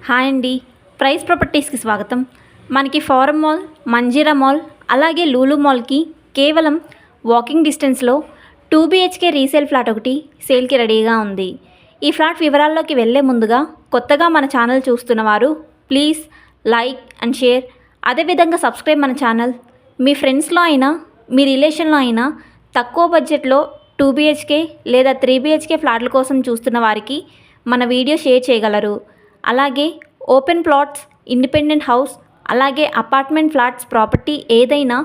Hi అండి. Price ప్రాపర్టీస్కి స్వాగతం. మనకి ఫారం మాల్, మంజీరా మాల్, అలాగే లూలు మాల్కి కేవలం వాకింగ్ డిస్టెన్స్లో 2 BHK రీసేల్ ఫ్లాట్ ఒకటి సేల్కి రెడీగా ఉంది. ఈ ఫ్లాట్ వివరాల్లోకి వెళ్ళే ముందుగా కొత్తగా మన ఛానల్ చూస్తున్న వారు ప్లీజ్ లైక్ అండ్ షేర్, అదేవిధంగా సబ్స్క్రైబ్ మన ఛానల్. మీ ఫ్రెండ్స్లో అయినా మీ రిలేషన్లో అయినా తక్కువ బడ్జెట్లో 2 BHK లేదా 3 BHK ఫ్లాట్ల కోసం చూస్తున్న వారికి మన వీడియో షేర్ చేయగలరు. అలాగే ఓపెన్ ప్లాట్స్, ఇండిపెండెంట్ హౌస్, అలాగే అపార్ట్మెంట్ ఫ్లాట్స్ ప్రాపర్టీ ఏదైనా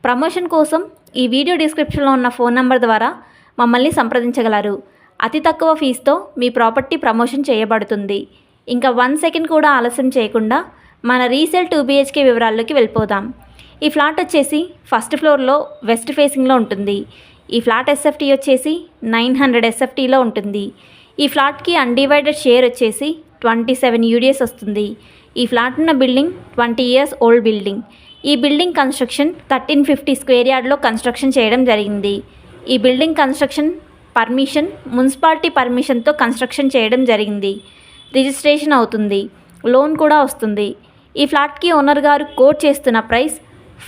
ప్రమోషన్ కోసం ఈ వీడియో డిస్క్రిప్షన్లో ఉన్న ఫోన్ నెంబర్ ద్వారా మమ్మల్ని సంప్రదించగలరు. అతి తక్కువ ఫీజుతో మీ ప్రాపర్టీ ప్రమోషన్ చేయబడుతుంది. ఇంకా 1 సెకండ్ కూడా ఆలస్యం చేయకుండా మన రీసేల్ 2 BHK వివరాల్లోకి వెళ్ళిపోదాం. ఈ ఫ్లాట్ వచ్చేసి ఫస్ట్ ఫ్లోర్లో వెస్ట్ ఫేసింగ్లో ఉంటుంది. ఈ ఫ్లాట్ SFT వచ్చేసి 900 SFTలో ఉంటుంది. ఈ ఫ్లాట్కి అన్డివైడెడ్ షేర్ వచ్చేసి 27 UDS వస్తుంది. ఈ ఫ్లాట్ ఉన్న బిల్డింగ్ 20 years ఓల్డ్ బిల్డింగ్. ఈ బిల్డింగ్ కన్స్ట్రక్షన్ 1350 స్క్వేర్ యార్డ్లో కన్స్ట్రక్షన్ చేయడం జరిగింది. ఈ బిల్డింగ్ కన్స్ట్రక్షన్ పర్మిషన్ మున్సిపాలిటీ పర్మిషన్తో కన్స్ట్రక్షన్ చేయడం జరిగింది. రిజిస్ట్రేషన్ అవుతుంది, లోన్ కూడా వస్తుంది. ఈ ఫ్లాట్కి ఓనర్ గారు కోట్ చేస్తున్న ప్రైస్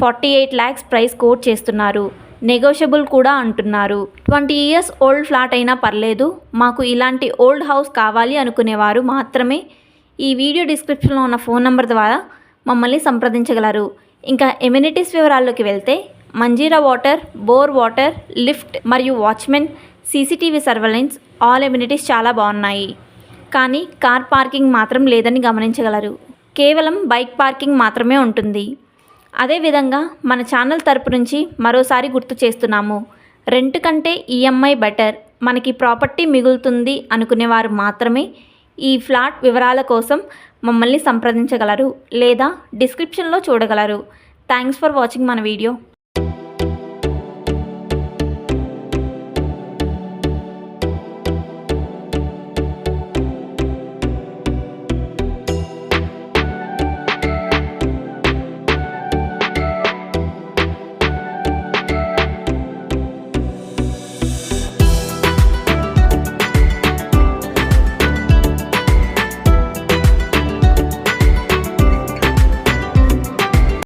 48 lakhs ప్రైస్ కోట్ చేస్తున్నారు. నెగోషియబుల్ కూడా అంటున్నారు. 20 years ఓల్డ్ ఫ్లాట్ అయినా పర్లేదు, మాకు ఇలాంటి ఓల్డ్ హౌస్ కావాలి అనుకునేవారు మాత్రమే ఈ వీడియో డిస్క్రిప్షన్లో ఉన్న ఫోన్ నెంబర్ ద్వారా మమ్మల్ని సంప్రదించగలరు. ఇంకా ఎమ్యూనిటీస్ వివరాల్లోకి వెళ్తే Manjira water, bore water, lift మరియు watchman, CCTV surveillance, all amenities చాలా బాగున్నాయి. కానీ కార్ పార్కింగ్ మాత్రం లేదని గమనించగలరు. కేవలం బైక్ పార్కింగ్ మాత్రమే ఉంటుంది. అదేవిధంగా మన ఛానల్ తరపు నుంచి మరోసారి గుర్తు చేస్తున్నాము, రెంట్ కంటే EMI బెటర్, మనకి ప్రాపర్టీ మిగులుతుంది అనుకునేవారు మాత్రమే ఈ ఫ్లాట్ వివరాల కోసం మమ్మల్ని సంప్రదించగలరు లేదా డిస్క్రిప్షన్లో చూడగలరు. థ్యాంక్స్ ఫర్ వాచింగ్ మన వీడియో.